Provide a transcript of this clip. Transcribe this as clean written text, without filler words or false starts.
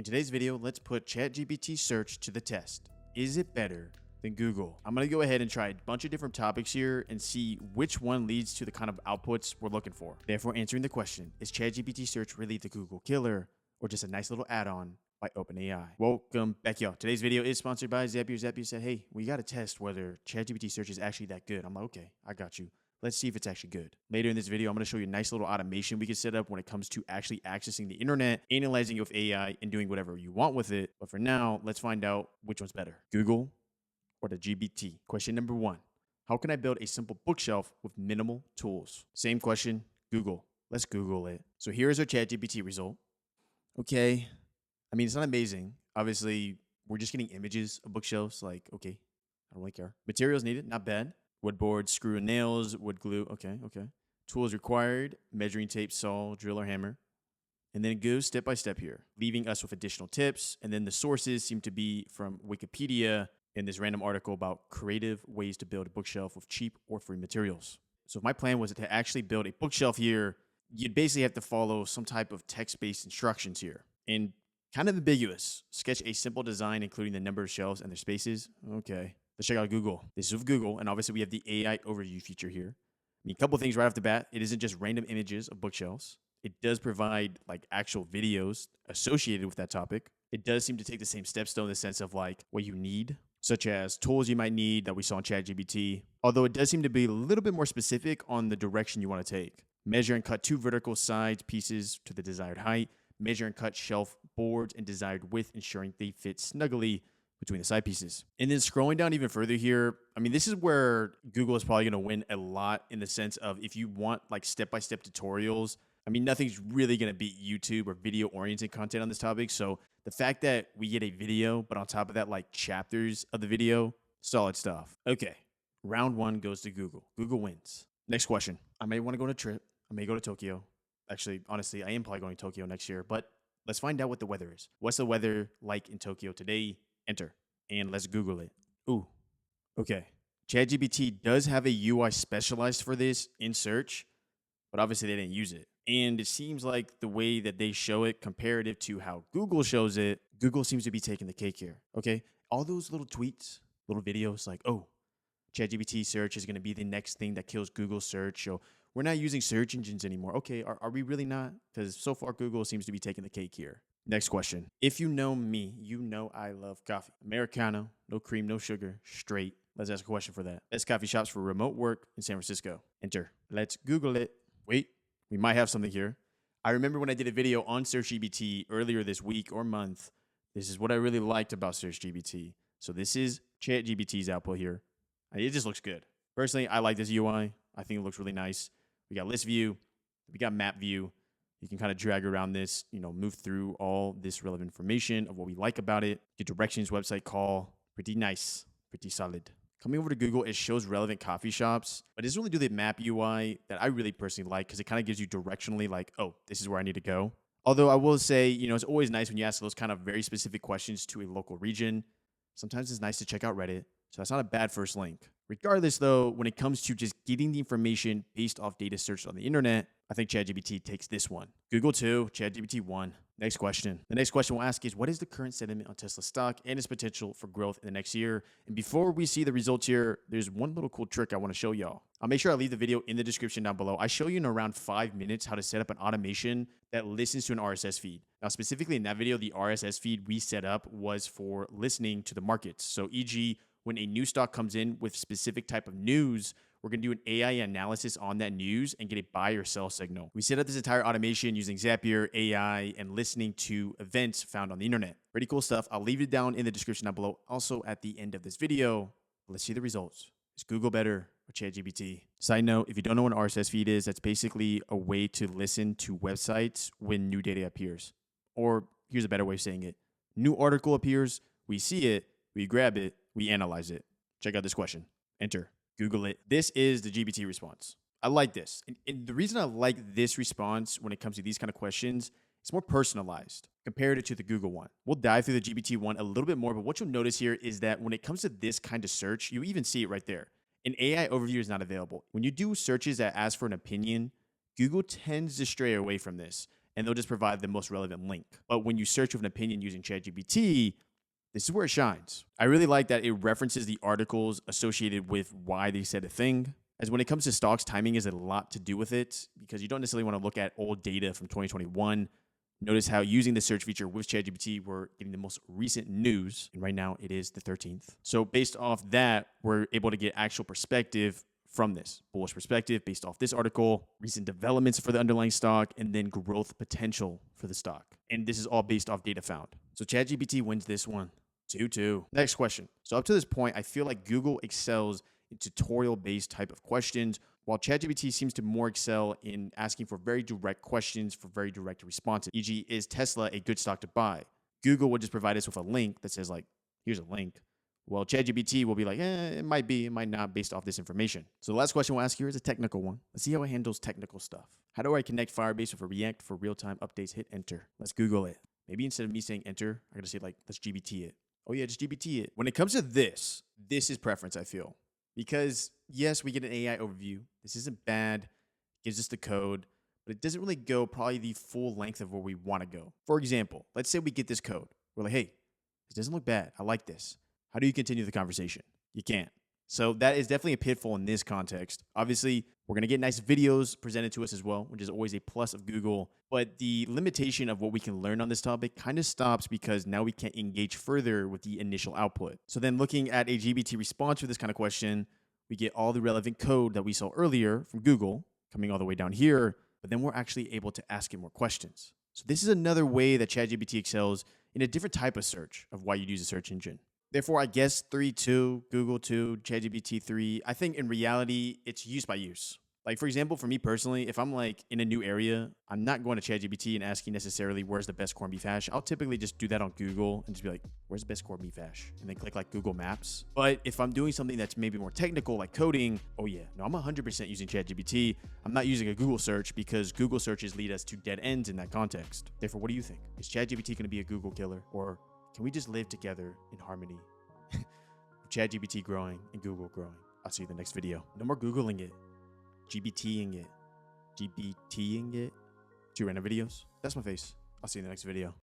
In today's video, let's put ChatGPT search to the test. Is it better than Google? I'm going to go ahead and try a bunch of different topics here and see which one leads to the kind of outputs we're looking for. Therefore, answering the question, is ChatGPT search really the Google killer or just a nice little add-on by OpenAI? Welcome back, y'all. Today's video is sponsored by Zapier. Zapier said, hey, we got to test whether ChatGPT search is actually that good. I'm like, okay, I got you. Let's see if it's actually good. Later in this video, I'm going to show you a nice little automation we can set up when it comes to actually accessing the internet, analyzing it with AI, and doing whatever you want with it. But for now, let's find out which one's better, Google or the GPT. Question number 1. How can I build a simple bookshelf with minimal tools? Same question, Google. Let's Google it. So here's our ChatGPT result. Okay. I mean, it's not amazing. Obviously, we're just getting images of bookshelves. Like, okay, I don't really care. Materials needed, not bad. Wood board, screw and nails, wood glue. Okay. Tools required, measuring tape, saw, drill, or hammer. And then it goes step by step here, leaving us with additional tips. And then the sources seem to be from Wikipedia and this random article about creative ways to build a bookshelf with cheap or free materials. So if my plan was to actually build a bookshelf here, you'd basically have to follow some type of text-based instructions here. And kind of ambiguous. Sketch a simple design, including the number of shelves and their spaces. Okay. Let's check out Google. This is with Google, and obviously we have the AI overview feature here. I mean, a couple things right off the bat. It isn't just random images of bookshelves. It does provide like actual videos associated with that topic. It does seem to take the same steps though in the sense of like what you need, such as tools you might need that we saw in ChatGPT. Although it does seem to be a little bit more specific on the direction you want to take. Measure and cut 2 vertical side pieces to the desired height. Measure and cut shelf boards and desired width, ensuring they fit snugly between the side pieces. And then scrolling down even further here, I mean, this is where Google is probably going to win a lot in the sense of if you want like step-by-step tutorials, I mean, nothing's really going to beat YouTube or video-oriented content on this topic. So the fact that we get a video, but on top of that, like chapters of the video, solid stuff. Okay, round 1 goes to Google. Google wins. Next question. I may want to go on a trip. I may go to Tokyo. Actually, honestly, I am probably going to Tokyo next year, but let's find out what the weather is. What's the weather like in Tokyo today? Enter. And let's Google it. Ooh, okay. ChatGPT does have a UI specialized for this in search, but obviously they didn't use it. And it seems like the way that they show it comparative to how Google shows it, Google seems to be taking the cake here. Okay. All those little tweets, little videos like, oh, ChatGPT search is going to be the next thing that kills Google search. So we're not using search engines anymore. Okay. Are we really not? Because so far Google seems to be taking the cake here. Next question. If you know me, you know I love coffee. Americano, no cream, no sugar, straight. Let's ask a question for that. Best coffee shops for remote work in San Francisco. Enter. Let's Google it. Wait, we might have something here. I remember when I did a video on SearchGPT earlier this week or month. This is what I really liked about SearchGPT. So this is ChatGPT's output here. It just looks good. Personally, I like this UI. I think it looks really nice. We got list view. We got map view. You can kind of drag around this, move through all this relevant information of what we like about it. Get directions, website call. Pretty nice, pretty solid. Coming over to Google, it shows relevant coffee shops, but it doesn't really do the map UI that I really personally like because it kind of gives you directionally like, oh, this is where I need to go. Although I will say, it's always nice when you ask those kind of very specific questions to a local region. Sometimes it's nice to check out Reddit. So that's not a bad first link. Regardless, though, when it comes to just getting the information based off data searched on the internet, I think ChatGPT takes this one. Google 2, ChatGPT 1. Next question. The next question we'll ask is, what is the current sentiment on Tesla stock and its potential for growth in the next year? And before we see the results here, there's one little cool trick I want to show y'all. I'll make sure I leave the video in the description down below. I show you in around 5 minutes how to set up an automation that listens to an RSS feed. Now, specifically in that video, the RSS feed we set up was for listening to the markets. So e.g., when a new stock comes in with specific type of news, we're going to do an AI analysis on that news and get a buy or sell signal. We set up this entire automation using Zapier, AI, and listening to events found on the internet. Pretty cool stuff. I'll leave it down in the description down below, also at the end of this video. Let's see the results. Is Google better or ChatGPT? Side note, if you don't know what an RSS feed is, that's basically a way to listen to websites when new data appears. Or here's a better way of saying it. New article appears, we see it, we grab it, we analyze it. Check out this question. Enter. Google it. This is the GPT response. I like this. And the reason I like this response when it comes to these kind of questions, it's more personalized compared it to the Google one. We'll dive through the GPT one a little bit more, but what you'll notice here is that when it comes to this kind of search, you even see it right there. An AI overview is not available. When you do searches that ask for an opinion, Google tends to stray away from this. and they'll just provide the most relevant link. But when you search with an opinion using ChatGPT, this is where it shines. I really like that it references the articles associated with why they said a thing. As when it comes to stocks, timing is a lot to do with it because you don't necessarily want to look at old data from 2021. Notice how using the search feature with ChatGPT, we're getting the most recent news. And right now it is the 13th. So based off that, we're able to get actual perspective from this bullish perspective based off this article, recent developments for the underlying stock, and then growth potential for the stock. And this is all based off data found. So ChatGPT wins this one. 2-2. Next question. So up to this point, I feel like Google excels in tutorial-based type of questions, while ChatGPT seems to more excel in asking for very direct questions for very direct responses. E.g., is Tesla a good stock to buy? Google would just provide us with a link that says like, here's a link. Well, ChatGPT will be like, it might be, it might not, based off this information. So the last question we'll ask here is a technical one. Let's see how it handles technical stuff. How do I connect Firebase with a React for real-time updates? Hit enter. Let's Google it. Maybe instead of me saying enter, I'm going to say like, let's GBT it. Oh yeah, just GBT it. When it comes to this is preference, I feel. Because yes, we get an AI overview. This isn't bad. Gives us the code, but it doesn't really go probably the full length of where we want to go. For example, let's say we get this code. We're like, hey, this doesn't look bad. I like this. How do you continue the conversation? You can't. So that is definitely a pitfall in this context. Obviously, we're going to get nice videos presented to us as well, which is always a plus of Google. But the limitation of what we can learn on this topic kind of stops because now we can't engage further with the initial output. So then looking at a GBT response for this kind of question, we get all the relevant code that we saw earlier from Google coming all the way down here, but then we're actually able to ask it more questions. So this is another way that ChatGPT excels in a different type of search of why you'd use a search engine. Therefore, I guess 3-2, Google 2, ChatGPT 3. I think in reality, it's use by use. Like, for example, for me personally, if I'm like in a new area, I'm not going to ChatGPT and asking necessarily where's the best corned beef hash. I'll typically just do that on Google and just be like, where's the best corned beef hash? And then click like Google Maps. But if I'm doing something that's maybe more technical, like coding, oh yeah, no, I'm 100% using ChatGPT. I'm not using a Google search because Google searches lead us to dead ends in that context. Therefore, what do you think? Is ChatGPT going to be a Google killer, or can we just live together in harmony? ChatGPT growing and Google growing. I'll see you in the next video. No more Googling it. GBTing it. GBTing it. 2 random videos. That's my face. I'll see you in the next video.